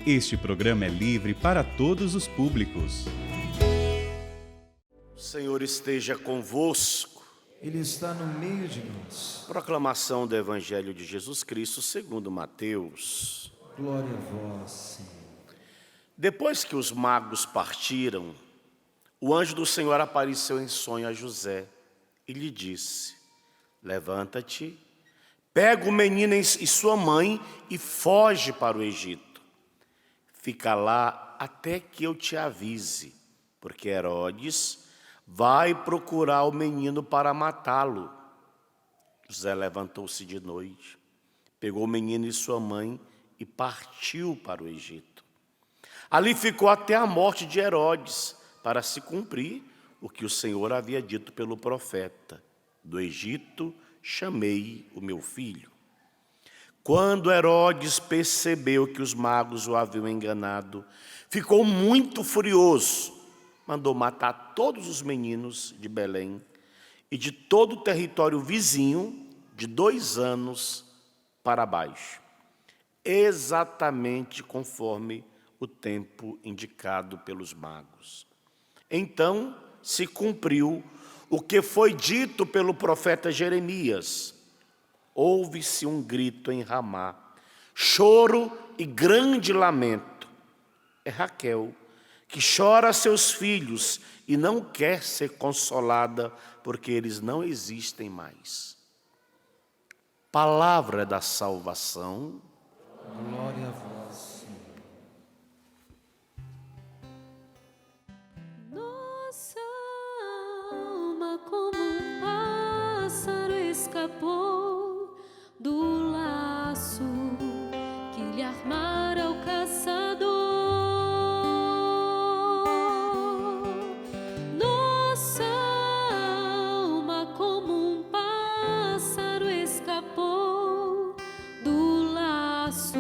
Este programa é livre para todos os públicos. O Senhor esteja convosco. Ele está no meio de nós. Proclamação do Evangelho de Jesus Cristo segundo Mateus. Glória a vós, Senhor. Depois que os magos partiram, o anjo do Senhor apareceu em sonho a José e lhe disse: levanta-te, pega o menino e sua mãe e foge para o Egito. Fica lá até que eu te avise, porque Herodes vai procurar o menino para matá-lo. José levantou-se de noite, pegou o menino e sua mãe e partiu para o Egito. Ali ficou até a morte de Herodes, para se cumprir o que o Senhor havia dito pelo profeta: do Egito chamei o meu filho. Quando Herodes percebeu que os magos o haviam enganado, ficou muito furioso. Mandou matar todos os meninos de Belém e de todo o território vizinho de 2 anos para baixo, exatamente conforme o tempo indicado pelos magos. Então se cumpriu o que foi dito pelo profeta Jeremias. Ouve-se um grito em Ramá, choro e grande lamento. É Raquel, que chora seus filhos e não quer ser consolada, porque eles não existem mais. Palavra da salvação. Glória a vós, Senhor. Nossa alma como um pássaro escapou do laço que lhe armara o caçador. Nossa alma como um pássaro escapou do laço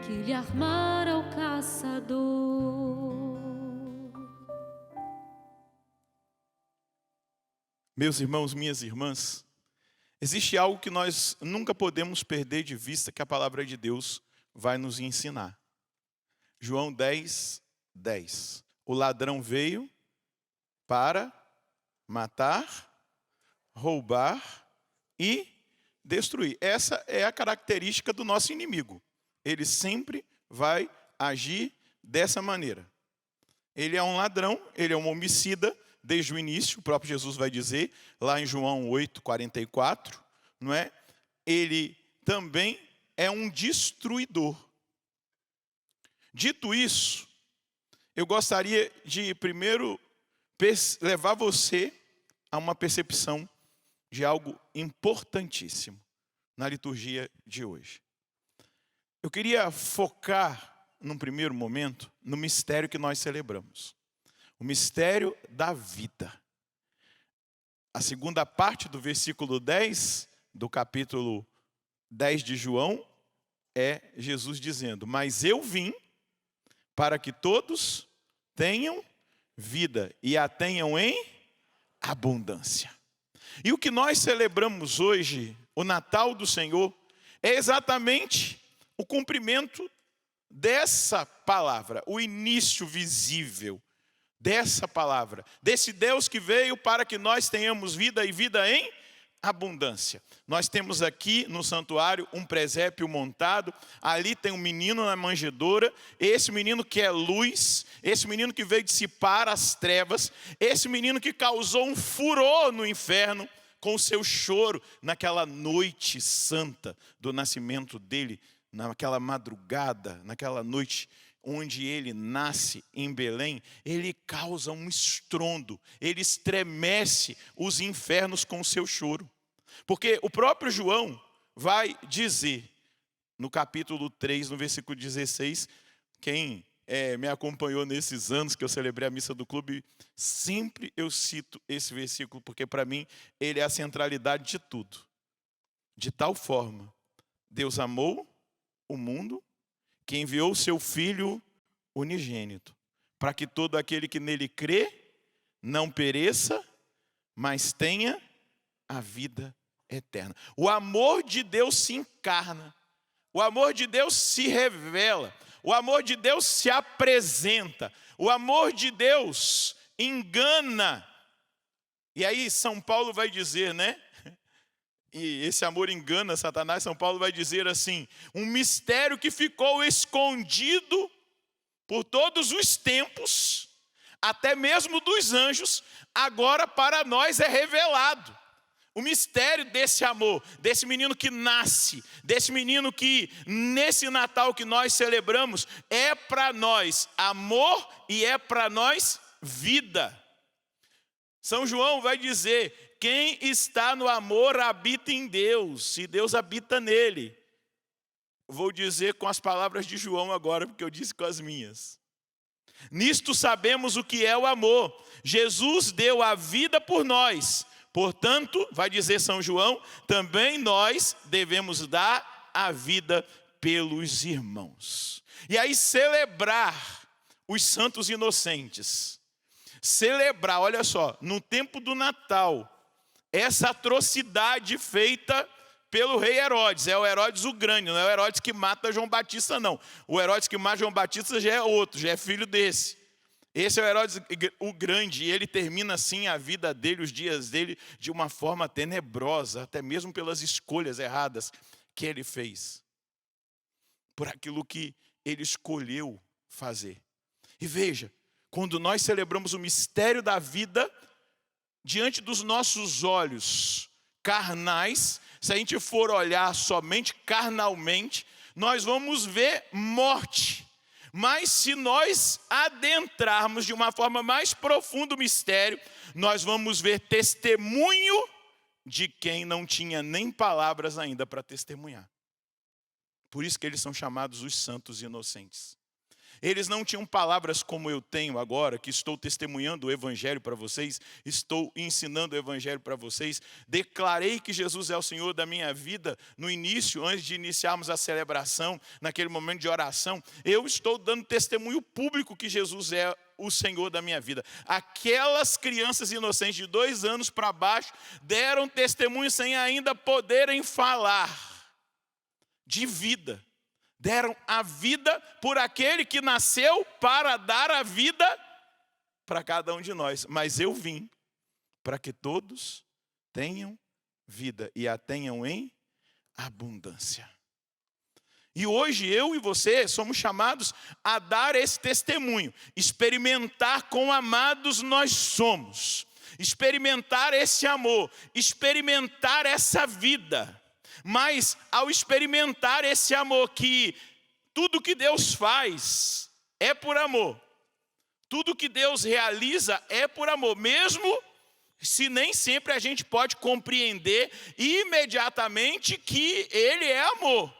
que lhe armara o caçador. Meus irmãos, minhas irmãs, existe algo que nós nunca podemos perder de vista que a palavra de Deus vai nos ensinar. João 10, 10. O ladrão veio para matar, roubar e destruir. Essa é a característica do nosso inimigo. Ele sempre vai agir dessa maneira. Ele é um ladrão, ele é um homicida. Desde o início, o próprio Jesus vai dizer, lá em João 8, 44, não é? Ele também é um destruidor. Dito isso, eu gostaria de primeiro levar você a uma percepção de algo importantíssimo na liturgia de hoje. Eu queria focar, num primeiro momento, no mistério que nós celebramos. O mistério da vida. A segunda parte do versículo 10, do capítulo 10 de João, é Jesus dizendo: mas eu vim para que todos tenham vida e a tenham em abundância. E o que nós celebramos hoje, o Natal do Senhor, é exatamente o cumprimento dessa palavra, o início visível dessa palavra, desse Deus que veio para que nós tenhamos vida e vida em abundância. Nós temos aqui no santuário um presépio montado, ali tem um menino na manjedoura, esse menino que é luz, esse menino que veio dissipar as trevas, esse menino que causou um furor no inferno com o seu choro naquela noite santa do nascimento dele, naquela madrugada, naquela noite onde ele nasce em Belém. Ele causa um estrondo, ele estremece os infernos com o seu choro. Porque o próprio João vai dizer, no capítulo 3, no versículo 16, quem me acompanhou nesses anos que eu celebrei a missa do clube, sempre eu cito esse versículo, porque para mim ele é a centralidade de tudo. De tal forma, Deus amou o mundo, que enviou o seu Filho unigênito, para que todo aquele que nele crê não pereça, mas tenha a vida eterna. O amor de Deus se encarna. O amor de Deus se revela. O amor de Deus se apresenta. O amor de Deus engana. E aí São Paulo vai dizer, né? E esse amor engana Satanás. São Paulo vai dizer assim: um mistério que ficou escondido por todos os tempos, até mesmo dos anjos, agora para nós é revelado. O mistério desse amor, desse menino que nasce, desse menino que nesse Natal que nós celebramos, é para nós amor e é para nós vida. São João vai dizer: quem está no amor habita em Deus, e Deus habita nele. Vou dizer com as palavras de João agora, porque eu disse com as minhas. Nisto sabemos o que é o amor. Jesus deu a vida por nós. Portanto, vai dizer São João, também nós devemos dar a vida pelos irmãos. E aí celebrar os santos inocentes. Celebrar, olha só, no tempo do Natal, essa atrocidade feita pelo rei Herodes. É o Herodes o Grande, não é o Herodes que mata João Batista, não. O Herodes que mata João Batista já é outro, já é filho desse. Esse é o Herodes o Grande, e ele termina assim a vida dele, os dias dele, de uma forma tenebrosa, até mesmo pelas escolhas erradas que ele fez. Por aquilo que ele escolheu fazer. E veja, quando nós celebramos o mistério da vida, diante dos nossos olhos carnais, se a gente for olhar somente carnalmente, nós vamos ver morte. Mas se nós adentrarmos de uma forma mais profunda o mistério, nós vamos ver testemunho de quem não tinha nem palavras ainda para testemunhar. Por isso que eles são chamados os santos inocentes. Eles não tinham palavras como eu tenho agora, que estou testemunhando o Evangelho para vocês, estou ensinando o Evangelho para vocês. Declarei que Jesus é o Senhor da minha vida no início, antes de iniciarmos a celebração, naquele momento de oração. Eu estou dando testemunho público que Jesus é o Senhor da minha vida. Aquelas crianças inocentes de 2 anos para baixo deram testemunho sem ainda poderem falar de vida. Deram a vida por aquele que nasceu para dar a vida para cada um de nós. Mas eu vim para que todos tenham vida e a tenham em abundância. E hoje eu e você somos chamados a dar esse testemunho, experimentar quão amados nós somos, experimentar esse amor, experimentar essa vida. Mas ao experimentar esse amor, que tudo que Deus faz é por amor, tudo que Deus realiza é por amor, mesmo se nem sempre a gente pode compreender imediatamente que Ele é amor.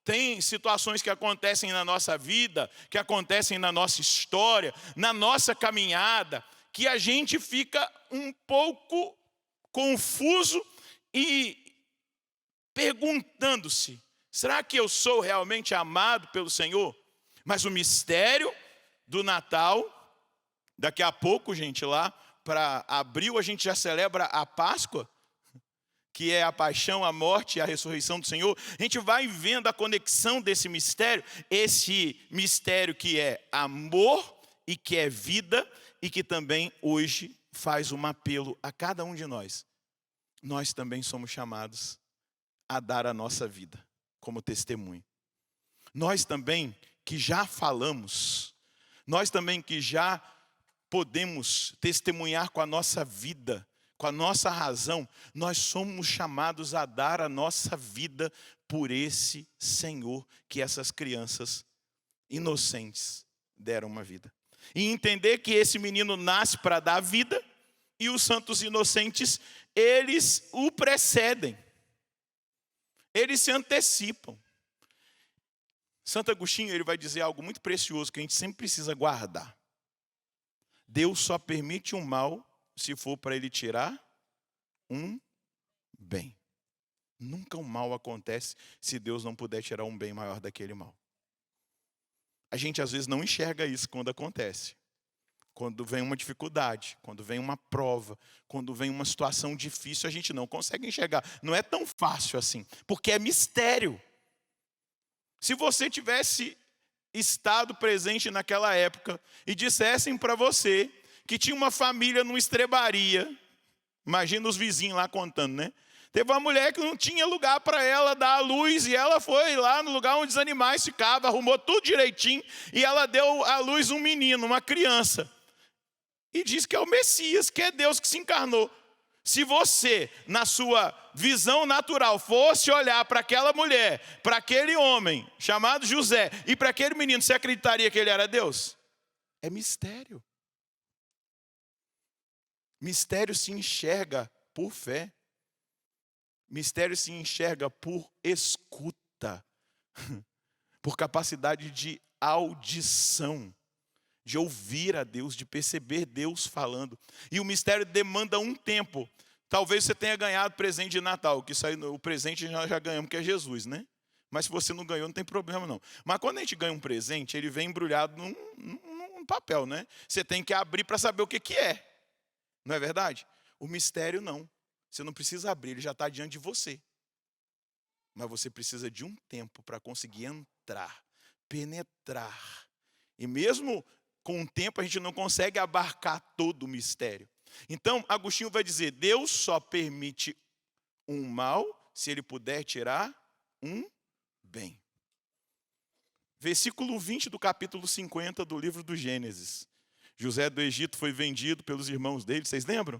Tem situações que acontecem na nossa vida, que acontecem na nossa história, na nossa caminhada, que a gente fica um pouco confuso e perguntando-se: será que eu sou realmente amado pelo Senhor? Mas o mistério do Natal, daqui a pouco, gente, lá para abril a gente já celebra a Páscoa, que é a paixão, a morte e a ressurreição do Senhor. A gente vai vendo a conexão desse mistério, esse mistério que é amor e que é vida e que também hoje faz um apelo a cada um de nós. Nós também somos chamados a dar a nossa vida como testemunho. Nós também que já falamos, nós também que já podemos testemunhar com a nossa vida, com a nossa razão, nós somos chamados a dar a nossa vida por esse Senhor que essas crianças inocentes deram uma vida. E entender que esse menino nasce para dar vida e os santos inocentes, eles o precedem. Eles se antecipam. Santo Agostinho, ele vai dizer algo muito precioso que a gente sempre precisa guardar. Deus só permite um mal se for para ele tirar um bem. Nunca um mal acontece se Deus não puder tirar um bem maior daquele mal. A gente às vezes não enxerga isso quando acontece. Quando vem uma dificuldade, quando vem uma prova, quando vem uma situação difícil, a gente não consegue enxergar. Não é tão fácil assim, porque é mistério. Se você tivesse estado presente naquela época e dissessem para você que tinha uma família numa estrebaria, imagina os vizinhos lá contando, né? Teve uma mulher que não tinha lugar para ela dar à luz e ela foi lá no lugar onde os animais ficavam, arrumou tudo direitinho e ela deu à luz um menino, uma criança. E diz que é o Messias, que é Deus que se encarnou. Se você, na sua visão natural, fosse olhar para aquela mulher, para aquele homem chamado José e para aquele menino, você acreditaria que ele era Deus? É mistério. Mistério se enxerga por fé. Mistério se enxerga por escuta, por capacidade de audição, de ouvir a Deus, de perceber Deus falando. E o mistério demanda um tempo. Talvez você tenha ganhado presente de Natal, que isso aí, o presente nós já ganhamos, que é Jesus, né? Mas se você não ganhou, não tem problema não. Mas quando a gente ganha um presente, ele vem embrulhado num papel, né? Você tem que abrir para saber o que é. Não é verdade? O mistério não. Você não precisa abrir, ele já está diante de você. Mas você precisa de um tempo para conseguir entrar, penetrar. E mesmo com o tempo a gente não consegue abarcar todo o mistério. Então, Agostinho vai dizer, Deus só permite um mal se ele puder tirar um bem. Versículo 20 do capítulo 50 do livro do Gênesis. José do Egito foi vendido pelos irmãos dele, vocês lembram?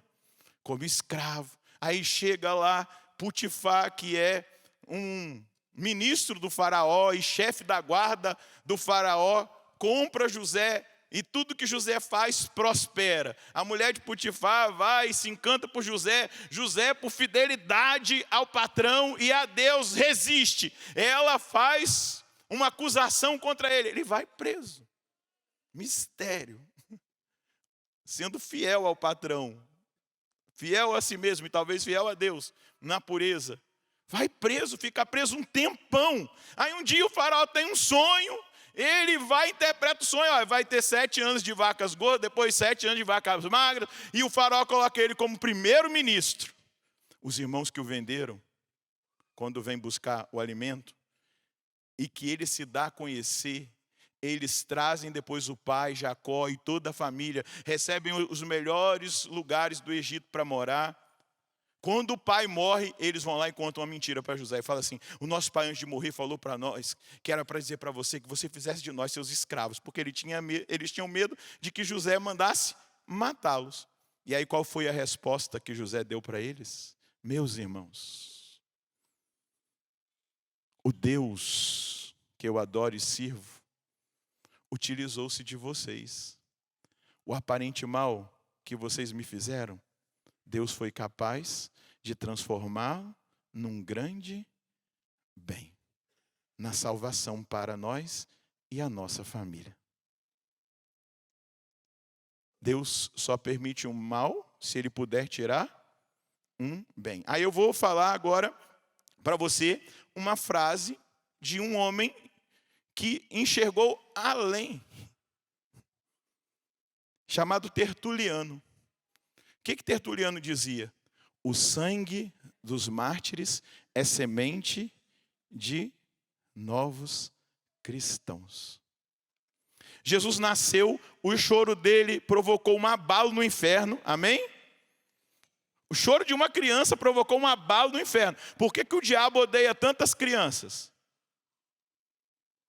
Como escravo. Aí chega lá Potifar, que é um ministro do faraó e chefe da guarda do faraó, compra José e tudo que José faz prospera. A mulher de Potifar vai e se encanta por José. José, por fidelidade ao patrão e a Deus, resiste. Ela faz uma acusação contra ele. Ele vai preso. Mistério. Sendo fiel ao patrão, fiel a si mesmo e talvez fiel a Deus, na pureza. Vai preso, fica preso um tempão. Aí um dia o faraó tem um sonho, ele vai e interpreta o sonho. Ó, vai ter 7 anos de vacas gordas, depois 7 anos de vacas magras, e o faraó coloca ele como primeiro-ministro. Os irmãos que o venderam, quando vêm buscar o alimento, e que ele se dá a conhecer, eles trazem depois o pai, Jacó e toda a família, recebem os melhores lugares do Egito para morar. Quando o pai morre, eles vão lá e contam uma mentira para José. E falam assim, o nosso pai antes de morrer falou para nós, que era para dizer para você, que você fizesse de nós seus escravos, porque eles tinham medo de que José mandasse matá-los. E aí qual foi a resposta que José deu para eles? Meus irmãos, o Deus que eu adoro e sirvo, utilizou-se de vocês. O aparente mal que vocês me fizeram, Deus foi capaz de transformar num grande bem, na salvação para nós e a nossa família. Deus só permite um mal se ele puder tirar um bem. Aí eu vou falar agora para você uma frase de um homem que enxergou além, chamado Tertuliano. O que Tertuliano dizia? O sangue dos mártires é semente de novos cristãos. Jesus nasceu, o choro dele provocou um abalo no inferno, amém? O choro de uma criança provocou um abalo no inferno. Por que o diabo odeia tantas crianças?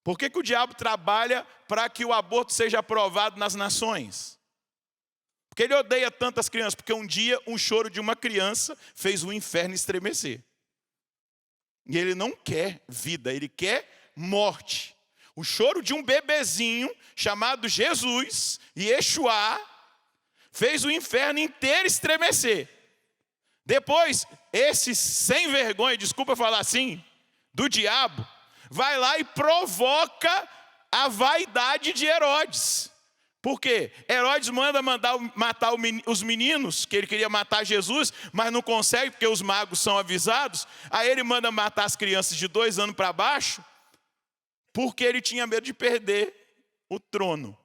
Por que o diabo trabalha para que o aborto seja aprovado nas nações? Porque ele odeia tantas crianças, porque um dia um choro de uma criança fez o inferno estremecer. E ele não quer vida, ele quer morte. O choro de um bebezinho chamado Jesus, Yeshua, fez o inferno inteiro estremecer. Depois, esse sem vergonha, desculpa falar assim, do diabo, vai lá e provoca a vaidade de Herodes. Por quê? Herodes manda matar os meninos, que ele queria matar Jesus, mas não consegue, porque os magos são avisados. Aí ele manda matar as crianças de 2 anos para baixo, porque ele tinha medo de perder o trono.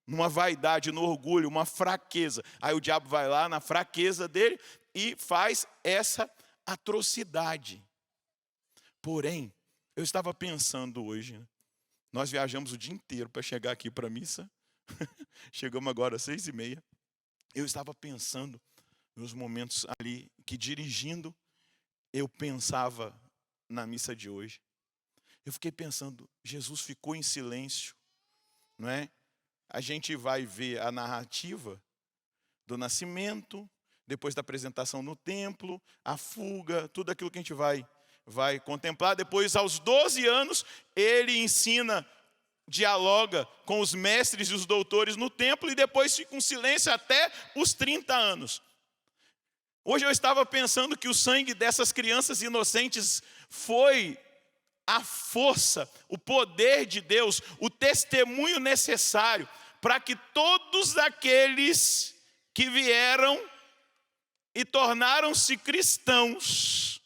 numa vaidade, no orgulho, uma fraqueza. Aí o diabo vai lá na fraqueza dele e faz essa atrocidade. Porém, eu estava pensando hoje, né? Nós viajamos o dia inteiro para chegar aqui para a missa. Chegamos agora às 6h30. Eu estava pensando nos momentos ali que, dirigindo, eu pensava na missa de hoje. Eu fiquei pensando, Jesus ficou em silêncio, não é? A gente vai ver a narrativa do nascimento, depois da apresentação no templo, a fuga, tudo aquilo que a gente vai contemplar. Depois, aos 12 anos, ele ensina, dialoga com os mestres e os doutores no templo e depois fica em silêncio até os 30 anos. Hoje eu estava pensando que o sangue dessas crianças inocentes foi a força, o poder de Deus, o testemunho necessário para que todos aqueles que vieram e tornaram-se cristãos,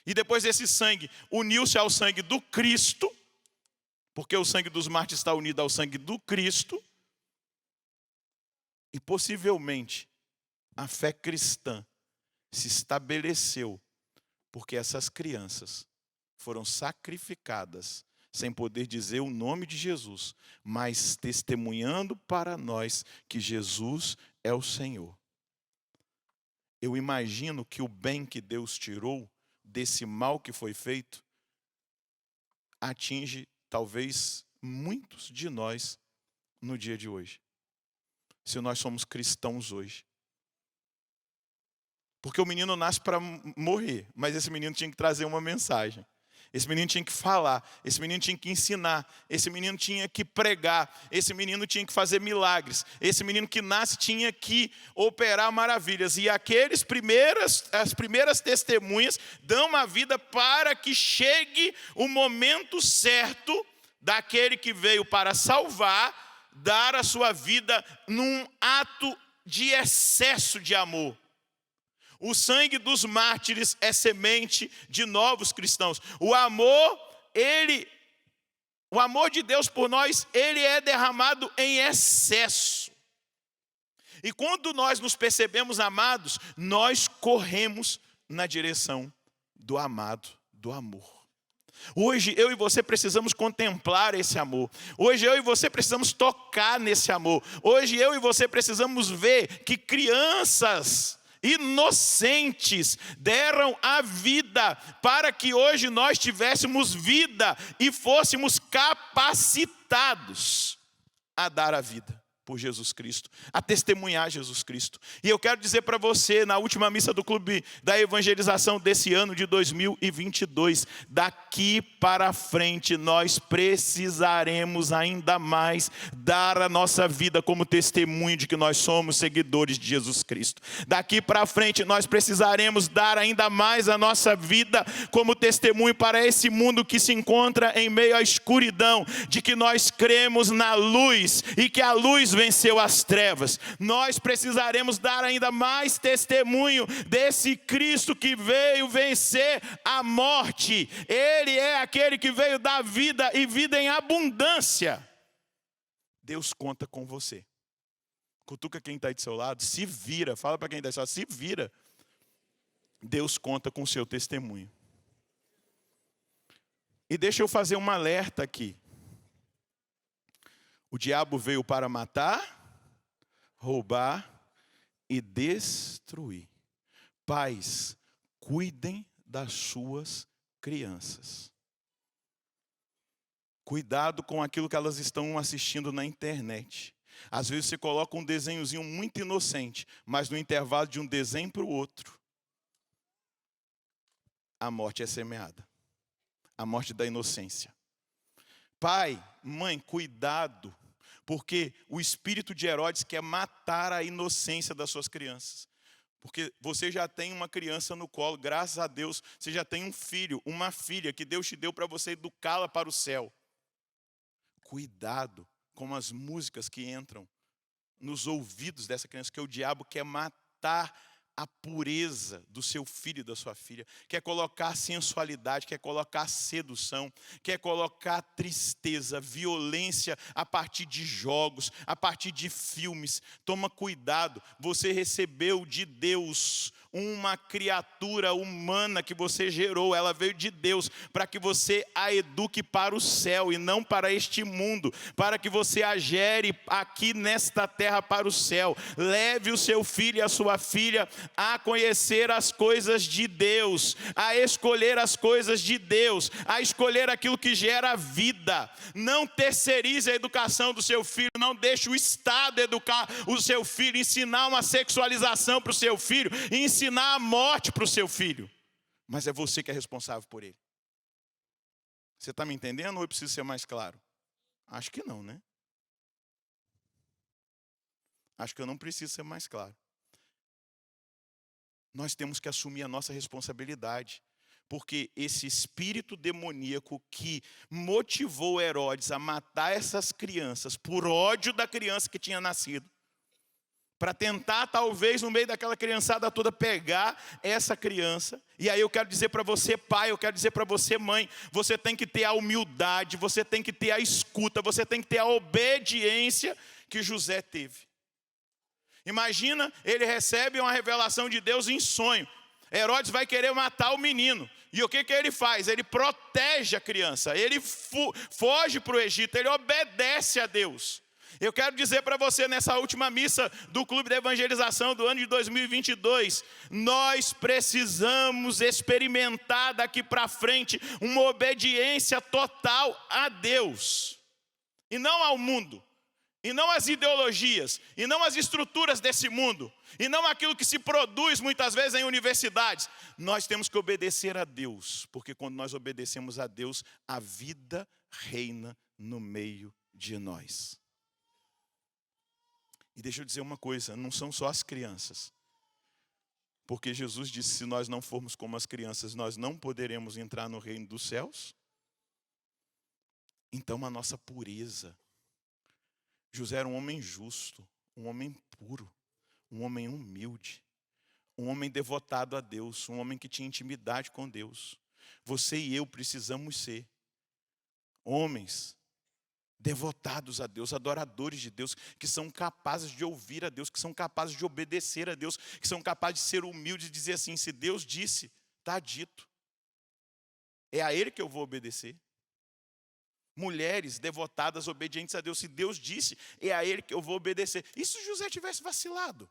e depois desse sangue uniu-se ao sangue do Cristo, porque o sangue dos mártires está unido ao sangue do Cristo, e possivelmente a fé cristã se estabeleceu porque essas crianças foram sacrificadas sem poder dizer o nome de Jesus, mas testemunhando para nós que Jesus é o Senhor. Eu imagino que o bem que Deus tirou desse mal que foi feito atinge talvez muitos de nós no dia de hoje, se nós somos cristãos hoje. Porque o menino nasce para morrer, mas esse menino tinha que trazer uma mensagem. Esse menino tinha que falar, esse menino tinha que ensinar, esse menino tinha que pregar, esse menino tinha que fazer milagres, esse menino que nasce tinha que operar maravilhas. E as primeiras testemunhas dão a vida para que chegue o momento certo daquele que veio para salvar, dar a sua vida num ato de excesso de amor. O sangue dos mártires é semente de novos cristãos. O amor de Deus por nós, ele é derramado em excesso. E quando nós nos percebemos amados, nós corremos na direção do amado, do amor. Hoje eu e você precisamos contemplar esse amor. Hoje eu e você precisamos tocar nesse amor. Hoje eu e você precisamos ver que crianças inocentes deram a vida para que hoje nós tivéssemos vida e fôssemos capacitados a dar a vida por Jesus Cristo, a testemunhar Jesus Cristo. E eu quero dizer para você, na última missa do Clube da Evangelização desse ano de 2022, daqui para frente nós precisaremos ainda mais dar a nossa vida como testemunho de que nós somos seguidores de Jesus Cristo. Daqui para frente nós precisaremos dar ainda mais a nossa vida como testemunho para esse mundo que se encontra em meio à escuridão, de que nós cremos na luz e que a luz venceu as trevas. Nós precisaremos dar ainda mais testemunho desse Cristo que veio vencer a morte. Ele é aquele que veio dar vida e vida em abundância. Deus conta com você. Cutuca quem está aí do seu lado, se vira. Fala para quem está aí do seu lado, se vira. Deus conta com o seu testemunho. E deixa eu fazer um alerta aqui. O diabo veio para matar, roubar e destruir. Pais, cuidem das suas crianças. Cuidado com aquilo que elas estão assistindo na internet. Às vezes você coloca um desenhozinho muito inocente, mas no intervalo de um desenho para o outro, a morte é semeada. A morte da inocência. Pai, mãe, cuidado. Porque o espírito de Herodes quer matar a inocência das suas crianças. Porque você já tem uma criança no colo, graças a Deus, você já tem um filho, uma filha que Deus te deu para você educá-la para o céu. Cuidado com as músicas que entram nos ouvidos dessa criança, que o diabo quer matar a pureza do seu filho e da sua filha, quer colocar sensualidade, quer colocar sedução, quer colocar tristeza, violência a partir de jogos, a partir de filmes. Toma cuidado, você recebeu de Deus uma criatura humana que você gerou, ela veio de Deus para que você a eduque para o céu e não para este mundo, para que você a gere aqui nesta terra para o céu. Leve o seu filho e a sua filha a conhecer as coisas de Deus, a escolher as coisas de Deus, a escolher aquilo que gera vida. Não terceirize a educação do seu filho, não deixe o Estado educar o seu filho, ensinar uma sexualização para o seu filho, ensinar a morte para o seu filho. Mas é você que é responsável por ele. Você está me entendendo ou eu preciso ser mais claro? Acho que não, né? Acho que eu não preciso ser mais claro. Nós temos que assumir a nossa responsabilidade, porque esse espírito demoníaco que motivou Herodes a matar essas crianças por ódio da criança que tinha nascido, para tentar talvez no meio daquela criançada toda pegar essa criança. E aí eu quero dizer para você pai, eu quero dizer para você mãe, você tem que ter a humildade, você tem que ter a escuta, você tem que ter a obediência que José teve. Imagina, ele recebe uma revelação de Deus em sonho. Herodes vai querer matar o menino. E o que ele faz? Ele protege a criança. Ele foge para o Egito. Ele obedece a Deus. Eu quero dizer para você nessa última missa do Clube de Evangelização do ano de 2022, nós precisamos experimentar daqui para frente uma obediência total a Deus. E não ao mundo. E não as ideologias, e não as estruturas desse mundo, e não aquilo que se produz muitas vezes em universidades. Nós temos que obedecer a Deus, porque quando nós obedecemos a Deus, a vida reina no meio de nós. E deixa eu dizer uma coisa, não são só as crianças. Porque Jesus disse, se nós não formos como as crianças, nós não poderemos entrar no reino dos céus. Então a nossa pureza. José era um homem justo, um homem puro, um homem humilde, um homem devotado a Deus, um homem que tinha intimidade com Deus. Você e eu precisamos ser homens devotados a Deus, adoradores de Deus, que são capazes de ouvir a Deus, que são capazes de obedecer a Deus, que são capazes de ser humildes e dizer assim, se Deus disse, está dito. É a Ele que eu vou obedecer. Mulheres devotadas, obedientes a Deus. Se Deus disse, é a Ele que eu vou obedecer. E se José tivesse vacilado?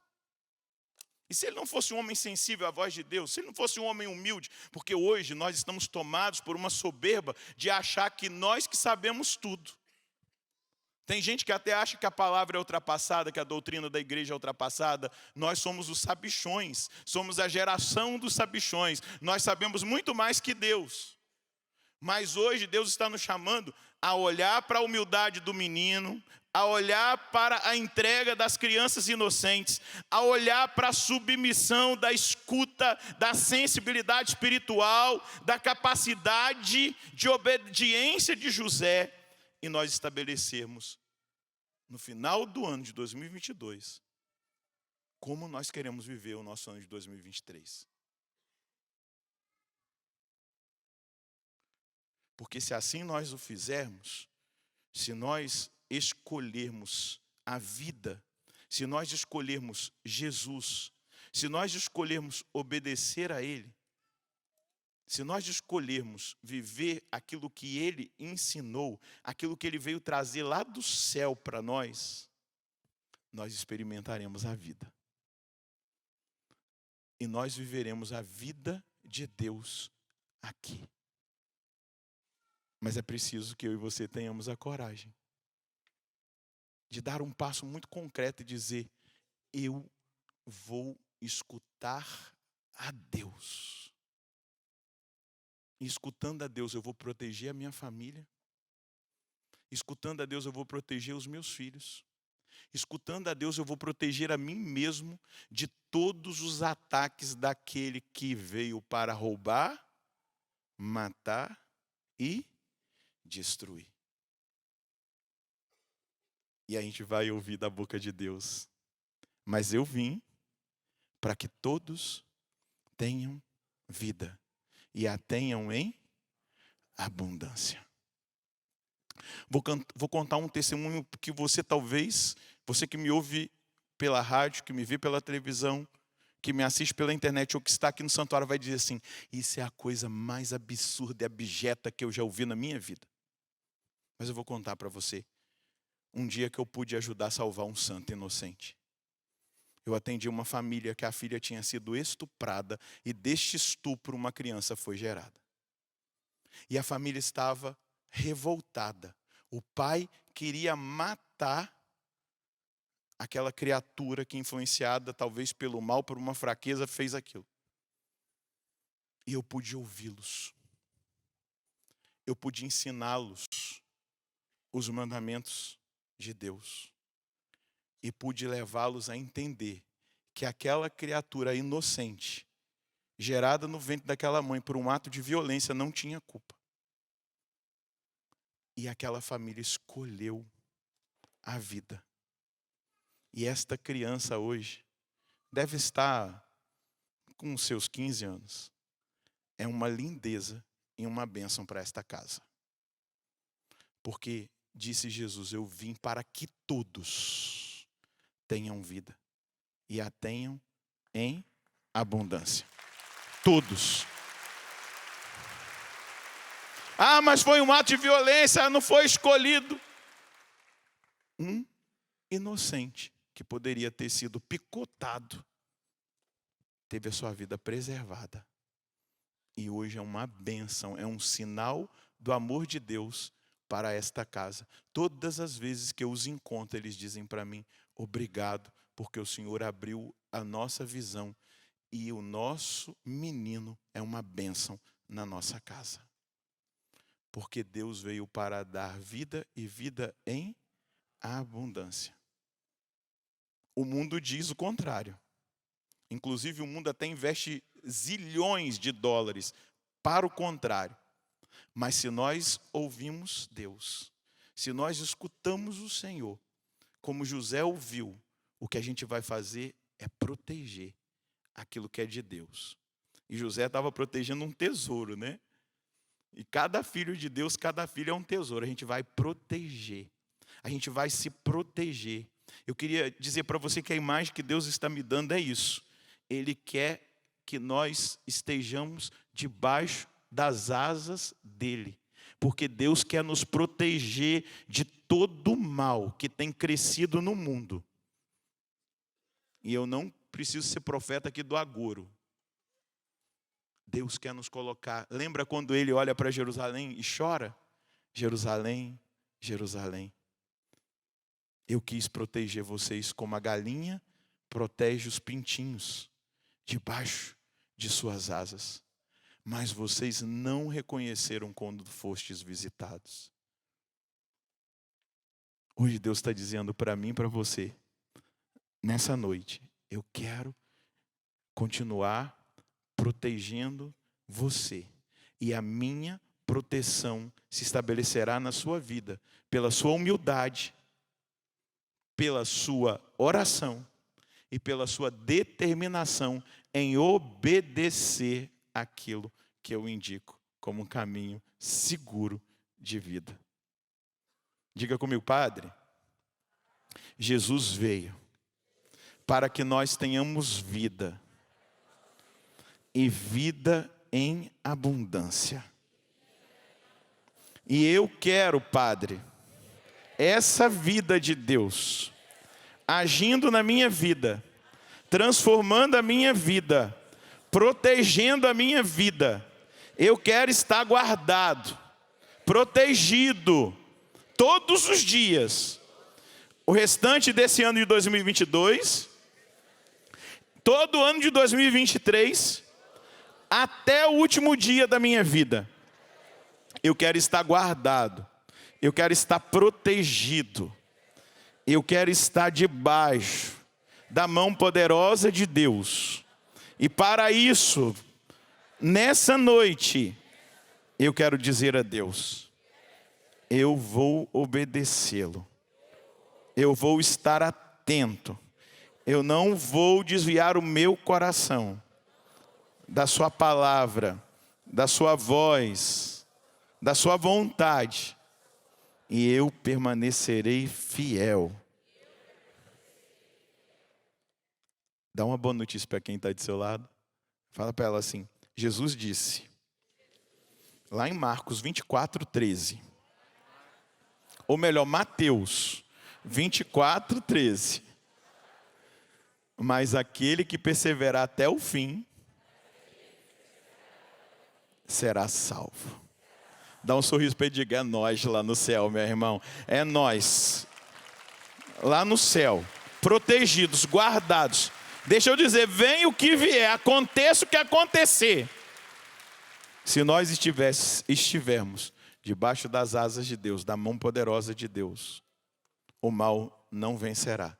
E se ele não fosse um homem sensível à voz de Deus? Se ele não fosse um homem humilde? Porque hoje nós estamos tomados por uma soberba de achar que nós que sabemos tudo. Tem gente que até acha que a palavra é ultrapassada, que a doutrina da igreja é ultrapassada. Nós somos os sabichões, somos a geração dos sabichões. Nós sabemos muito mais que Deus. Mas hoje Deus está nos chamando a olhar para a humildade do menino, a olhar para a entrega das crianças inocentes, a olhar para a submissão da escuta, da sensibilidade espiritual, da capacidade de obediência de José, e nós estabelecermos, no final do ano de 2022, como nós queremos viver o nosso ano de 2023. Porque se assim nós o fizermos, se nós escolhermos a vida, se nós escolhermos Jesus, se nós escolhermos obedecer a Ele, se nós escolhermos viver aquilo que Ele ensinou, aquilo que Ele veio trazer lá do céu para nós experimentaremos a vida. E nós viveremos a vida de Deus aqui. Mas é preciso que eu e você tenhamos a coragem de dar um passo muito concreto e dizer, eu vou escutar a Deus. E escutando a Deus, eu vou proteger a minha família. Escutando a Deus, eu vou proteger os meus filhos. Escutando a Deus, eu vou proteger a mim mesmo de todos os ataques daquele que veio para roubar, matar e destruir. E a gente vai ouvir da boca de Deus. Mas eu vim para que todos tenham vida e a tenham em abundância. Vou contar um testemunho que você talvez, você que me ouve pela rádio, que me vê pela televisão, que me assiste pela internet ou que está aqui no santuário vai dizer assim: isso é a coisa mais absurda e abjeta que eu já ouvi na minha vida. Mas eu vou contar para você. Um dia que eu pude ajudar a salvar um santo inocente. Eu atendi uma família que a filha tinha sido estuprada e deste estupro uma criança foi gerada. E a família estava revoltada. O pai queria matar aquela criatura que, influenciada talvez pelo mal, por uma fraqueza, fez aquilo. E eu pude ouvi-los. Eu pude ensiná-los os mandamentos de Deus. E pude levá-los a entender que aquela criatura inocente, gerada no ventre daquela mãe por um ato de violência, não tinha culpa. E aquela família escolheu a vida. E esta criança hoje deve estar com os seus 15 anos. É uma lindeza e uma bênção para esta casa. Porque, disse Jesus, eu vim para que todos tenham vida e a tenham em abundância. Todos. Ah, mas foi um ato de violência, não foi escolhido. Um inocente que poderia ter sido picotado teve a sua vida preservada. E hoje é uma bênção, é um sinal do amor de Deus para esta casa. Todas as vezes que eu os encontro, eles dizem para mim: obrigado, porque o Senhor abriu a nossa visão e o nosso menino é uma bênção na nossa casa. Porque Deus veio para dar vida e vida em abundância. O mundo diz o contrário. Inclusive o mundo até investe zilhões de dólares para o contrário. Mas se nós ouvimos Deus, se nós escutamos o Senhor, como José ouviu, o que a gente vai fazer é proteger aquilo que é de Deus. E José estava protegendo um tesouro, né? E cada filho de Deus, cada filho é um tesouro. A gente vai proteger. A gente vai se proteger. Eu queria dizer para você que a imagem que Deus está me dando é isso. Ele quer que nós estejamos debaixo das asas dele. Porque Deus quer nos proteger de todo o mal que tem crescido no mundo. E eu não preciso ser profeta aqui do agouro. Deus quer nos colocar. Lembra quando ele olha para Jerusalém e chora? Jerusalém, Jerusalém. Eu quis proteger vocês como a galinha protege os pintinhos debaixo de suas asas. Mas vocês não reconheceram quando fostes visitados. Hoje Deus está dizendo para mim e para você, nessa noite, eu quero continuar protegendo você. E a minha proteção se estabelecerá na sua vida, pela sua humildade, pela sua oração e pela sua determinação em obedecer aquilo que eu indico como um caminho seguro de vida. Diga comigo, Padre, Jesus veio para que nós tenhamos vida e vida em abundância. E eu quero, Padre, essa vida de Deus agindo na minha vida, transformando a minha vida, protegendo a minha vida. Eu quero estar guardado, protegido, todos os dias. O restante desse ano de 2022, todo ano de 2023, até o último dia da minha vida. Eu quero estar guardado, eu quero estar protegido, eu quero estar debaixo da mão poderosa de Deus. E para isso, nessa noite, eu quero dizer a Deus, eu vou obedecê-lo, eu vou estar atento, Eu não vou desviar o meu coração da sua palavra, da sua voz, da sua vontade. E eu permanecerei fiel. Dá uma boa notícia para quem está do seu lado. Fala para ela assim: Jesus disse, lá em Marcos 24:13. Ou melhor, Mateus 24:13. Mas aquele que perseverar até o fim será salvo. Dá um sorriso para ele e diga: é nós lá no céu, meu irmão. É nós. Lá no céu. Protegidos, guardados. Deixa eu dizer, venha o que vier, aconteça o que acontecer. Se nós estivermos debaixo das asas de Deus, da mão poderosa de Deus, o mal não vencerá.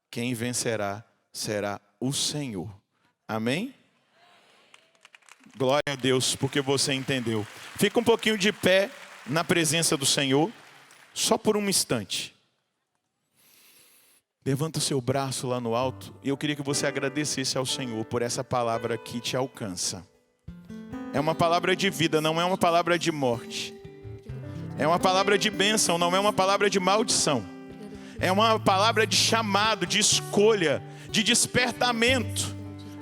Quem vencerá será o Senhor. Amém? Glória a Deus, porque você entendeu. Fica um pouquinho de pé na presença do Senhor, só por um instante. Levanta o seu braço lá no alto e eu queria que você agradecesse ao Senhor por essa palavra que te alcança. É uma palavra de vida, não é uma palavra de morte. É uma palavra de bênção, não é uma palavra de maldição. É uma palavra de chamado, de escolha, de despertamento.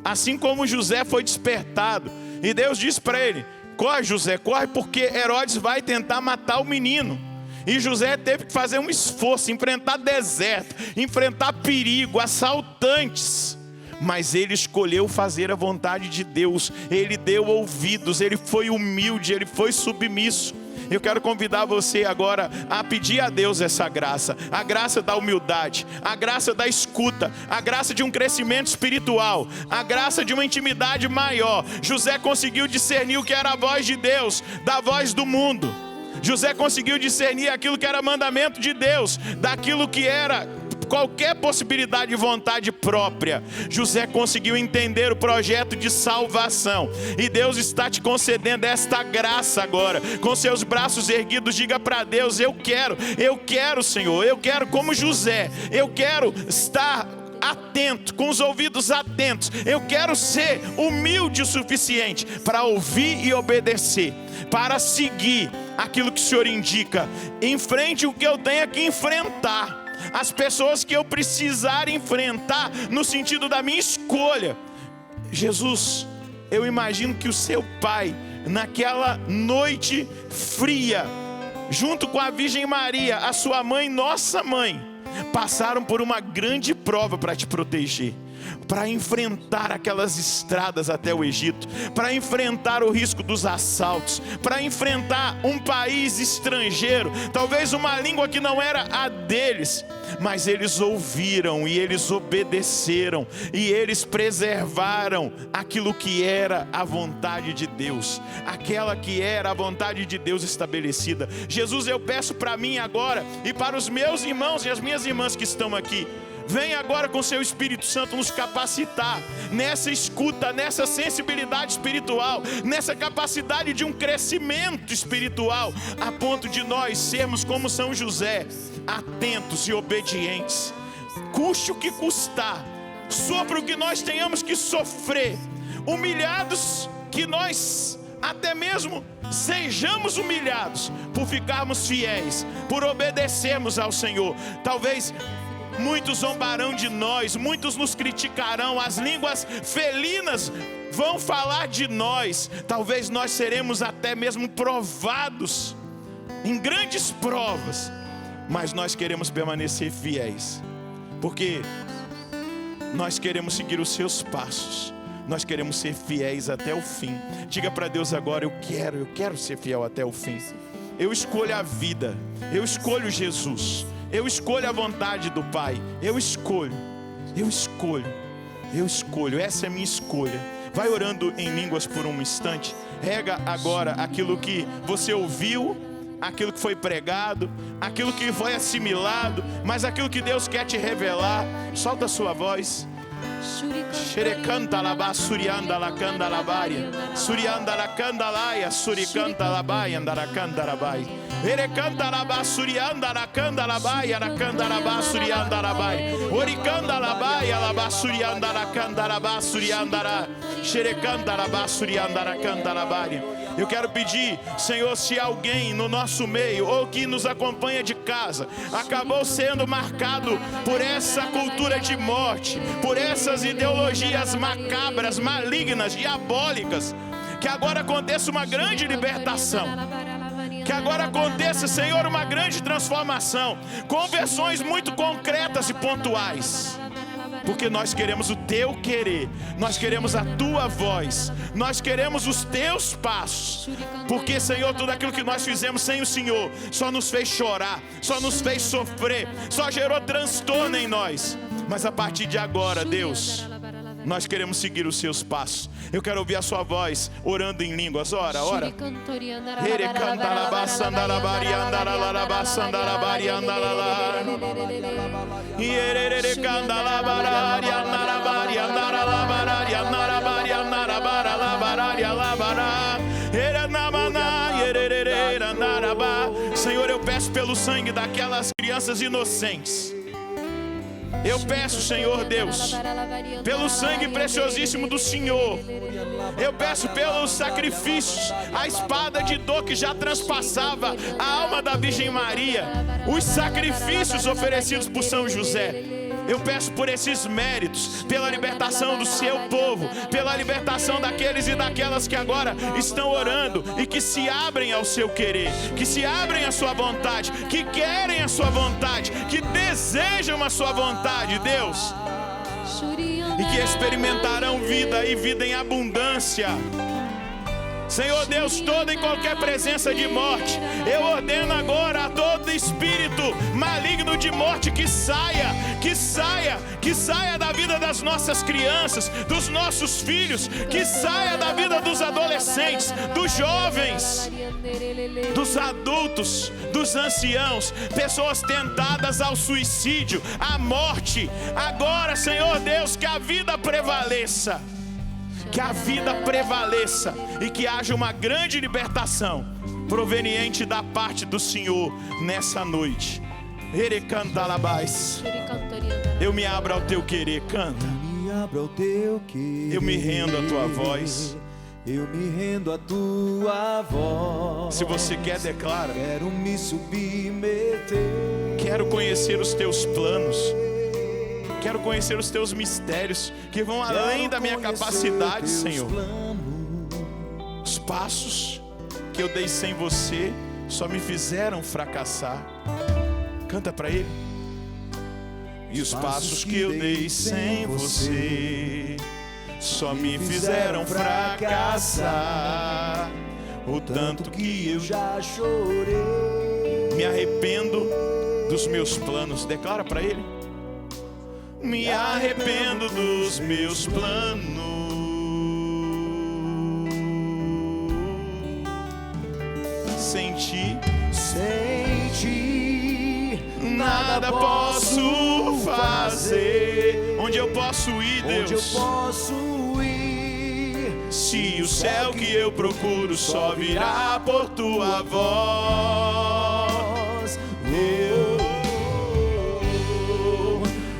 Assim como José foi despertado. E Deus disse para ele: corre, José, corre, porque Herodes vai tentar matar o menino. E José teve que fazer um esforço, enfrentar deserto, enfrentar perigo, assaltantes. Mas ele escolheu fazer a vontade de Deus. Ele deu ouvidos, ele foi humilde, ele foi submisso. Eu quero convidar você agora a pedir a Deus essa graça. A graça da humildade, a graça da escuta, a graça de um crescimento espiritual, a graça de uma intimidade maior. José conseguiu discernir o que era a voz de Deus da voz do mundo. José conseguiu discernir aquilo que era mandamento de Deus daquilo que era qualquer possibilidade de vontade própria. José conseguiu entender o projeto de salvação. E Deus está te concedendo esta graça agora. Com seus braços erguidos, diga para Deus: eu quero, Senhor, eu quero como José. Eu quero estar atento, com os ouvidos atentos. Eu quero ser humilde o suficiente para ouvir e obedecer, para seguir aquilo que o Senhor indica. Enfrente o que eu tenho que enfrentar, as pessoas que eu precisar enfrentar, no sentido da minha escolha. Jesus, eu imagino que o seu pai, naquela noite fria, junto com a Virgem Maria, a sua mãe, nossa mãe, passaram por uma grande prova para te proteger, para enfrentar aquelas estradas até o Egito, para enfrentar o risco dos assaltos, para enfrentar um país estrangeiro, talvez uma língua que não era a deles, mas eles ouviram e eles obedeceram e eles preservaram aquilo que era a vontade de Deus, aquela que era a vontade de Deus estabelecida. Jesus, eu peço para mim agora e para os meus irmãos e as minhas irmãs que estão aqui, vem agora com seu Espírito Santo nos capacitar nessa escuta, nessa sensibilidade espiritual, nessa capacidade de um crescimento espiritual, a ponto de nós sermos como São José, atentos e obedientes, custe o que custar, sofra o que nós tenhamos que sofrer, humilhados, que nós até mesmo sejamos humilhados por ficarmos fiéis, por obedecermos ao Senhor. Talvez muitos zombarão de nós, muitos nos criticarão, as línguas felinas vão falar de nós. Talvez nós seremos até mesmo provados em grandes provas, mas nós queremos permanecer fiéis, porque nós queremos seguir os seus passos, nós queremos ser fiéis até o fim. Diga para Deus agora: eu quero ser fiel até o fim. Eu escolho a vida, eu escolho Jesus, eu escolho a vontade do Pai. Eu escolho, essa é a minha escolha. Vai orando em línguas por um instante. Rega agora aquilo que você ouviu, aquilo que foi pregado, aquilo que foi assimilado, mas aquilo que Deus quer te revelar. Solta a sua voz. Xerecanta labá, surianda la canda labaria. Surianda la canda laia, suricanta labaia, andaracanda rabai. Erecanta labá, surianda la canda labaia, aracanda labá, surianda rabai. Oricanda labaia, labá, surianda la canda labá, surianda ra. Xerecanta labá, surianda la canda labaria. Eu quero pedir, Senhor, se alguém no nosso meio ou que nos acompanha de casa acabou sendo marcado por essa cultura de morte, por essas ideologias macabras, malignas, diabólicas, que agora aconteça uma grande libertação. Que agora aconteça, Senhor, uma grande transformação, conversões muito concretas e pontuais. Porque nós queremos o teu querer, nós queremos a tua voz, nós queremos os teus passos. Porque, Senhor, tudo aquilo que nós fizemos sem o Senhor só nos fez chorar, só nos fez sofrer, só gerou transtorno em nós. Mas a partir de agora, Deus, nós queremos seguir os seus passos. Eu quero ouvir a sua voz orando em línguas. Ora, ora. Senhor, eu peço pelo sangue daquelas crianças inocentes. Eu peço, Senhor Deus, pelo sangue preciosíssimo do Senhor. Eu peço pelos sacrifícios, a espada de dor que já transpassava a alma da Virgem Maria, os sacrifícios oferecidos por São José. Eu peço por esses méritos, pela libertação do seu povo, pela libertação daqueles e daquelas que agora estão orando e que se abrem ao seu querer, que se abrem à sua vontade, que querem a sua vontade, que desejam a sua vontade, Deus, e que experimentarão vida e vida em abundância. Senhor Deus, toda e qualquer presença de morte, eu ordeno agora a todo espírito maligno de morte que saia da vida das nossas crianças, dos nossos filhos, que saia da vida dos adolescentes, dos jovens, dos adultos, dos anciãos, pessoas tentadas ao suicídio, à morte. Agora, Senhor Deus, que a vida prevaleça. Que a vida prevaleça e que haja uma grande libertação proveniente da parte do Senhor nessa noite. Eu me abro ao teu querer, canta. Eu me rendo à tua voz. Eu me rendo à tua voz. Se você quer, declara. Quero me submeter. Quero conhecer os teus planos. Quero conhecer os teus mistérios que vão além da minha capacidade, Senhor. Os passos que eu dei sem você só me fizeram fracassar. Canta para ele. E os passos que eu dei sem você só me fizeram fracassar. O tanto que eu já chorei. Me arrependo dos meus planos. Declara para ele. Me arrependo dos meus planos. Sem ti nada posso fazer. Onde eu posso ir, Deus? Se o céu que eu procuro só virá por tua voz.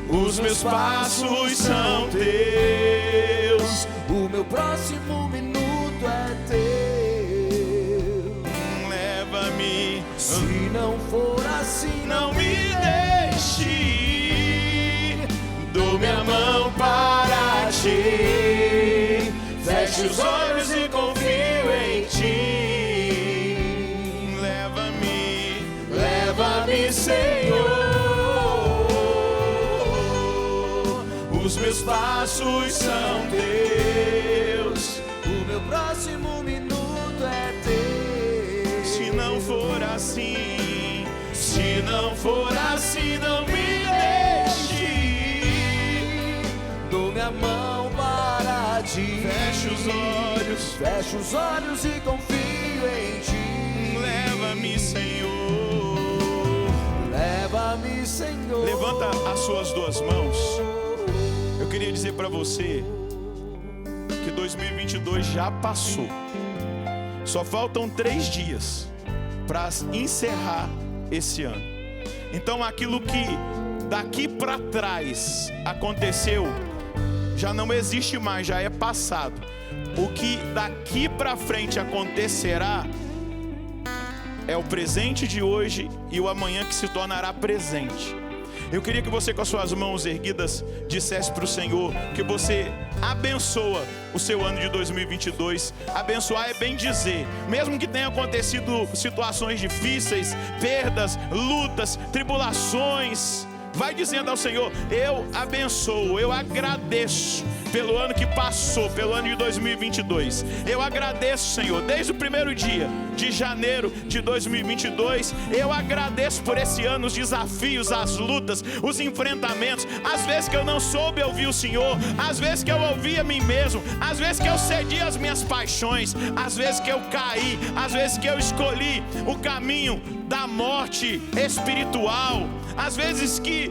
Os meus passos são teus. O meu próximo minuto é teu. Leva-me. Se não for assim, Não me deixe ir. Dou minha mão para ti. Feche os olhos e confio em ti. Leva-me, Senhor. Os meus passos são teus. o meu próximo minuto é teu. Se não for assim, não me deixe ir. Dou minha mão para ti. Fecho os olhos e confio em ti. Leva-me, Senhor. Leva-me, Senhor. Levanta as suas duas mãos. Eu queria dizer para você que 2022 já passou. Só faltam 3 dias para encerrar esse ano. Então aquilo que daqui para trás aconteceu já não existe mais, já é passado. O que daqui para frente acontecerá é o presente de hoje e o amanhã que se tornará presente. Eu queria que você, com as suas mãos erguidas, dissesse para o Senhor que você abençoa o seu ano de 2022. Abençoar é bem dizer, mesmo que tenha acontecido situações difíceis, perdas, lutas, tribulações, vai dizendo ao Senhor: eu abençoo, eu agradeço pelo ano que passou, pelo ano de 2022. Eu agradeço, Senhor, desde o primeiro dia de janeiro de 2022. Eu agradeço por esse ano, os desafios, as lutas, os enfrentamentos. Às vezes que eu não soube ouvir o Senhor, às vezes que eu ouvi a mim mesmo, às vezes que eu cedi às minhas paixões, às vezes que eu caí, às vezes que eu escolhi o caminho da morte espiritual, às vezes que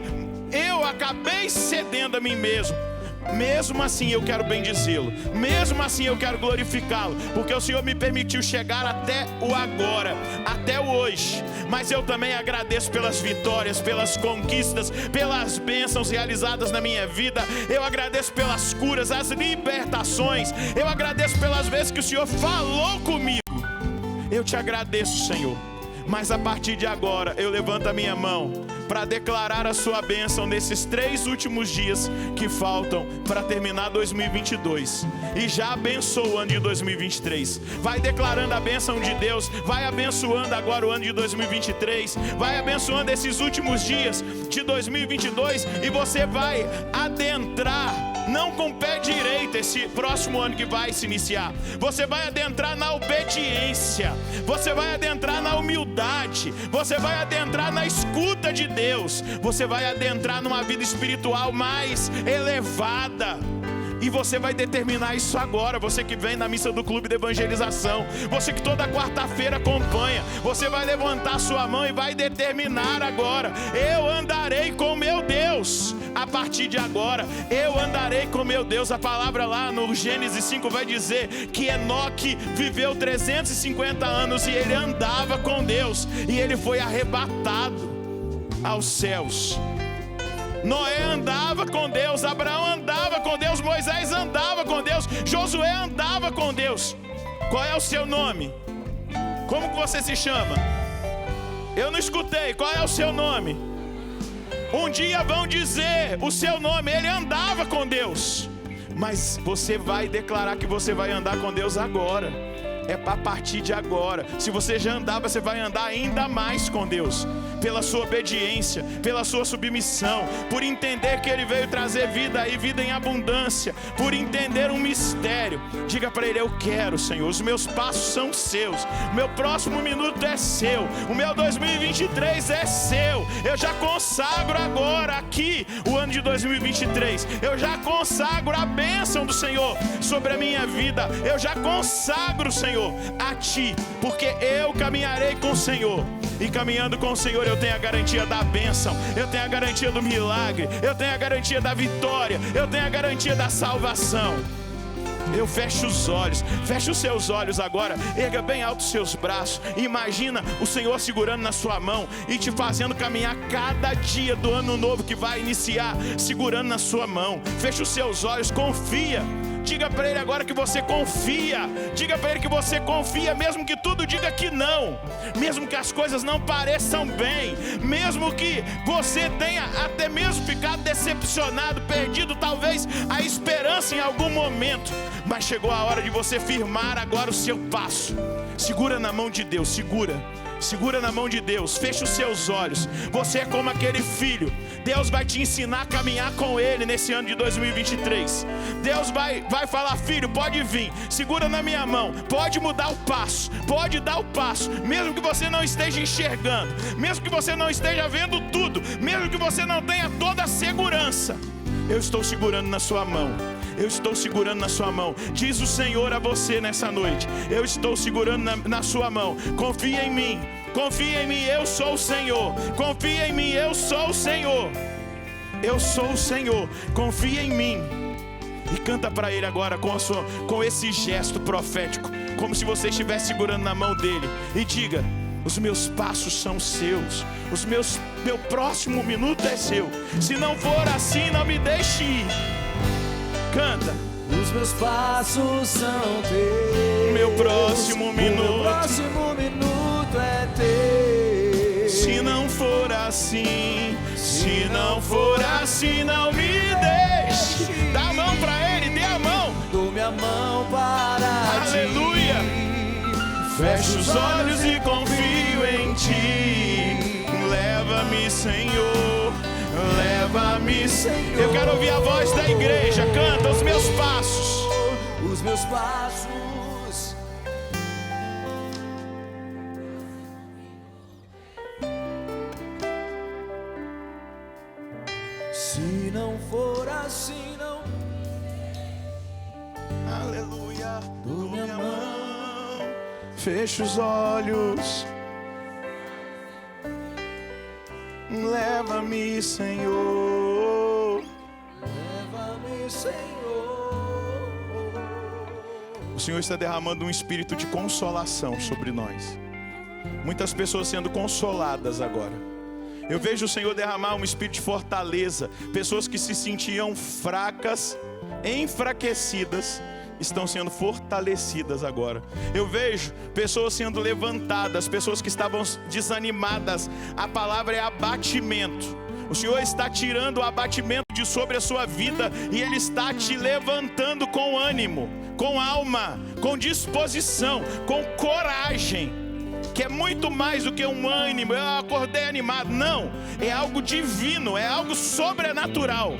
eu acabei cedendo a mim mesmo. Mesmo assim eu quero bendizê-lo, mesmo assim eu quero glorificá-lo, porque o Senhor me permitiu chegar até o agora, até o hoje. Mas eu também agradeço pelas vitórias, pelas conquistas, pelas bênçãos realizadas na minha vida. Eu agradeço pelas curas, as libertações. Eu agradeço pelas vezes que o Senhor falou comigo. Eu te agradeço, Senhor. Mas a partir de agora eu levanto a minha mão para declarar a sua bênção nesses 3 últimos dias que faltam para terminar 2022. E já abençoa o ano de 2023. Vai declarando a bênção de Deus. Vai abençoando agora o ano de 2023. Vai abençoando esses últimos dias de 2022. E você vai adentrar, não com o pé direito, esse próximo ano que vai se iniciar. Você vai adentrar na obediência. Você vai adentrar na humildade. Você vai adentrar na escuta de Deus. Você vai adentrar numa vida espiritual mais elevada. E você vai determinar isso agora. Você que vem na missa do clube de evangelização, você que toda quarta-feira acompanha, você vai levantar sua mão e vai determinar agora: eu andarei com meu Deus. A partir de agora, eu andarei com meu Deus. A palavra lá no Gênesis 5 vai dizer que Enoque viveu 350 anos e ele andava com Deus, e ele foi arrebatado aos céus. Noé andava com Deus, Abraão andava com Deus, Moisés andava com Deus, Josué andava com Deus. Qual é o seu nome? Como que você se chama? Eu não escutei. Qual é o seu nome? Um dia vão dizer o seu nome. Ele andava com Deus. Mas você vai declarar que você vai andar com Deus agora. É a partir de agora. Se você já andava, você vai andar ainda mais com Deus, pela sua obediência, pela sua submissão, por entender que Ele veio trazer vida e vida em abundância, por entender um mistério. Diga para Ele: eu quero, Senhor, os meus passos são seus, o meu próximo minuto é seu, o meu 2023 é seu. Eu já consagro agora aqui o ano de 2023. Eu já consagro a bênção do Senhor sobre a minha vida. Eu já consagro, Senhor, a Ti, porque eu caminharei com o Senhor. E caminhando com o Senhor eu tenho a garantia da bênção, eu tenho a garantia do milagre, eu tenho a garantia da vitória, eu tenho a garantia da salvação. Eu fecho os olhos, feche os seus olhos agora, erga bem alto os seus braços, imagina o Senhor segurando na sua mão e te fazendo caminhar cada dia do ano novo que vai iniciar, segurando na sua mão. Feche os seus olhos, confia. Diga para Ele agora que você confia. Diga para Ele que você confia, mesmo que tudo diga que não, mesmo que as coisas não pareçam bem, mesmo que você tenha até mesmo ficado decepcionado, perdido talvez a esperança em algum momento. Mas chegou a hora de você firmar agora o seu passo. Segura na mão de Deus, segura na mão de Deus, fecha os seus olhos. Você é como aquele filho. Deus vai te ensinar a caminhar com Ele nesse ano de 2023. Deus vai falar: filho, pode vir, segura na minha mão, pode mudar o passo, pode dar o passo, mesmo que você não esteja enxergando, mesmo que você não esteja vendo tudo, mesmo que você não tenha toda a segurança. Eu estou segurando na sua mão. Eu estou segurando na sua mão. Diz o Senhor a você nessa noite: eu estou segurando na sua mão. Confia em mim. Confia em mim, eu sou o Senhor. Confia em mim, eu sou o Senhor. eu sou o Senhor, confia em mim. E canta para Ele agora com esse gesto profético, como se você estivesse segurando na mão dele. E diga: os meus passos são seus, meu próximo minuto é seu. Se não for assim, não me deixe ir. Canta. Os meus passos são teus. Meu próximo minuto. Meu próximo minuto é teu. Se não for assim, se não for assim, não me deixe. Dá a mão pra Ele, dê a mão. Dou minha mão para Aleluia. ti. Fecho os olhos e confio em ti. Leva-me, Senhor, leva-me, Senhor. Eu quero ouvir a voz da igreja. Canta: os meus passos. Os meus passos. Se não for assim, não. Aleluia. Dou minha mão. Fecho os olhos. Leva-me, Senhor. Leva-me, Senhor. O Senhor está derramando um espírito de consolação sobre nós. Muitas pessoas sendo consoladas agora. Eu vejo o Senhor derramar um espírito de fortaleza. Pessoas que se sentiam fracas, enfraquecidas, estão sendo fortalecidas agora. Eu vejo pessoas sendo levantadas, pessoas que estavam desanimadas. A palavra é abatimento. O Senhor está tirando o abatimento de sobre a sua vida e Ele está te levantando com ânimo, com alma, com disposição, com coragem, que é muito mais do que um ânimo. Eu acordei animado. Não, é algo divino, é algo sobrenatural.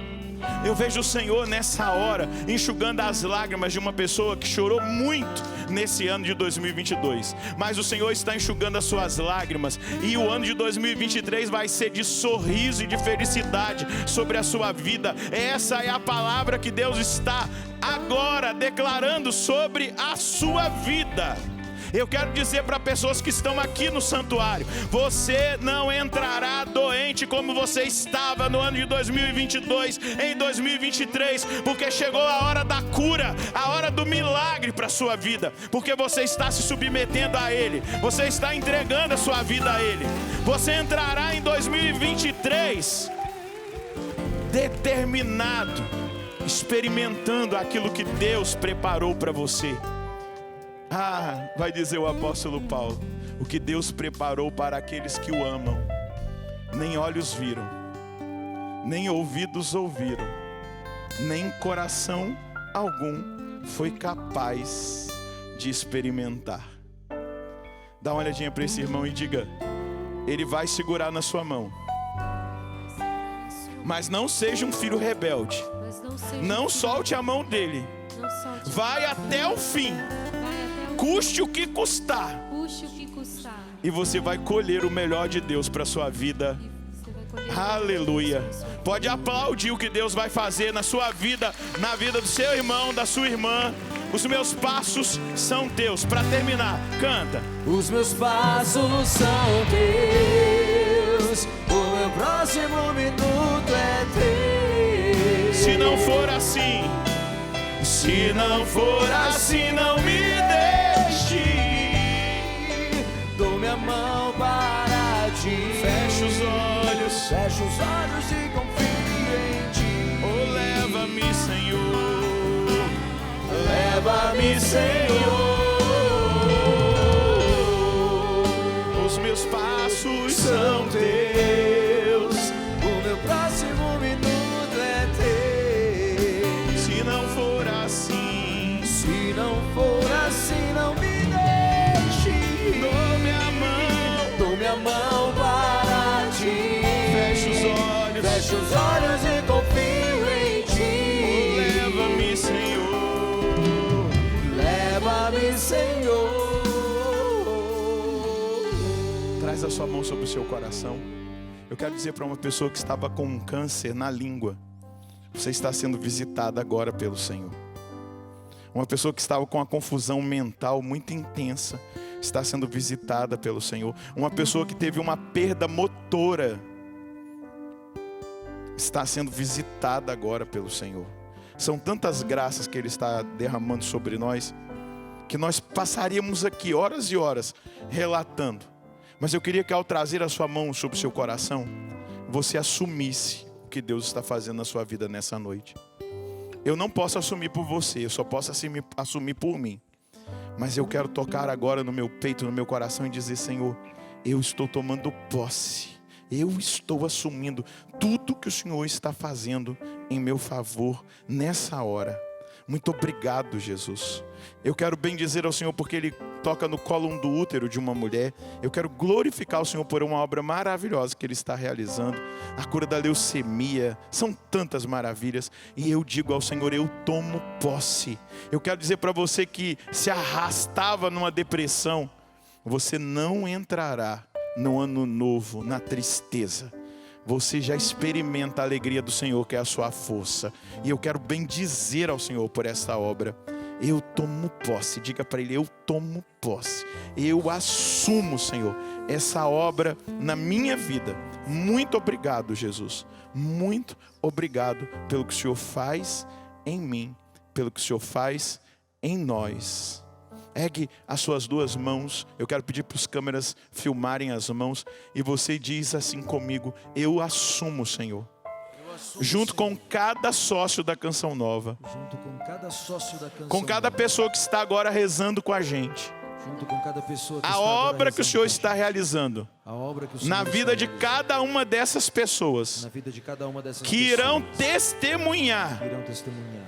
Eu vejo o Senhor nessa hora enxugando as lágrimas de uma pessoa que chorou muito nesse ano de 2022. Mas o Senhor está enxugando as suas lágrimas, e o ano de 2023 vai ser de sorriso e de felicidade sobre a sua vida. Essa é a palavra que Deus está agora declarando sobre a sua vida. Eu quero dizer para pessoas que estão aqui no santuário: você não entrará doente como você estava no ano de 2022, em 2023, porque chegou a hora da cura, a hora do milagre para a sua vida, porque você está se submetendo a Ele, você está entregando a sua vida a Ele. Você entrará em 2023 determinado, experimentando aquilo que Deus preparou para você. Vai dizer o apóstolo Paulo: o que Deus preparou para aqueles que o amam, nem olhos viram, nem ouvidos ouviram, nem coração algum foi capaz de experimentar. Dá uma olhadinha para esse irmão e diga: Ele vai segurar na sua mão, mas não seja um filho rebelde. Não solte a mão dele. Vai até o fim. Custe o que custar. E você vai colher o melhor de Deus para a sua vida. Aleluia. Pode aplaudir o que Deus vai fazer na sua vida, na vida do seu irmão, da sua irmã. Os meus passos são teus. Para terminar, canta: os meus passos são teus. O meu próximo minuto é teu. Se não for assim, se não for assim, não me deixe. Dou minha mão para ti. Fecha os olhos. Fecha os olhos e confio em ti. Oh, leva-me, Senhor. Leva-me, Senhor. Os meus passos são teus. O meu próximo minuto é teu. Se não for assim, se não for assim, não me deixe. Dou minha mão para ti. Fecha os olhos. Fecha os olhos e confio em ti. Oh, leva-me, Senhor. Leva-me, Senhor. Traz a sua mão sobre o seu coração. Eu quero dizer para uma pessoa que estava com um câncer na língua: você está sendo visitada agora pelo Senhor. Uma pessoa que estava com uma confusão mental muito intensa está sendo visitada pelo Senhor. Uma pessoa que teve uma perda motora está sendo visitada agora pelo Senhor. São tantas graças que Ele está derramando sobre nós, que nós passaríamos aqui horas e horas relatando. Mas eu queria que ao trazer a sua mão sobre o seu coração, você assumisse o que Deus está fazendo na sua vida nessa noite. Eu não posso assumir por você, eu só posso assumir por mim. Mas eu quero tocar agora no meu peito, no meu coração e dizer: Senhor, eu estou tomando posse. Eu estou assumindo tudo que o Senhor está fazendo em meu favor nessa hora. Muito obrigado, Jesus. Eu quero bem dizer ao Senhor porque Ele toca no colo do útero de uma mulher. Eu quero glorificar o Senhor por uma obra maravilhosa que Ele está realizando. A cura da leucemia, são tantas maravilhas. E eu digo ao Senhor, eu tomo posse. Eu quero dizer para você que se arrastava numa depressão, você não entrará no ano novo na tristeza. Você já experimenta a alegria do Senhor, que é a sua força. E eu quero bem dizer ao Senhor por esta obra: eu tomo posse. Diga para Ele: eu tomo posse. Eu assumo, Senhor, essa obra na minha vida. Muito obrigado, Jesus. Muito obrigado pelo que o Senhor faz em mim, pelo que o Senhor faz em nós. Ergue as suas duas mãos. Eu quero pedir para os câmeras filmarem as mãos. E você diz assim comigo: eu assumo, Senhor. Junto com cada sócio da Canção Nova. Junto com cada sócio da Canção Com cada Nova. pessoa que está agora rezando com a gente. Junto com cada pessoa que A está agora obra que o rezando Senhor com a está gente. realizando. A obra que o Senhor Na está vida de realizando. cada uma dessas pessoas. Na vida de cada uma dessas Que irão testemunhar irão testemunhar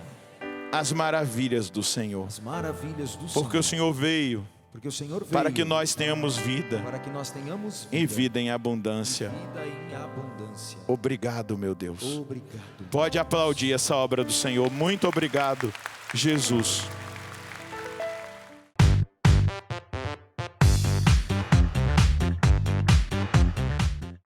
as maravilhas do Senhor. as maravilhas do Porque Senhor. o Senhor veio Porque o Senhor veio para que nós tenhamos vida para que nós tenhamos vida, e vida em abundância. vida em abundância. Obrigado, meu Deus. Obrigado. Pode aplaudir essa obra do Senhor. Muito obrigado, Jesus.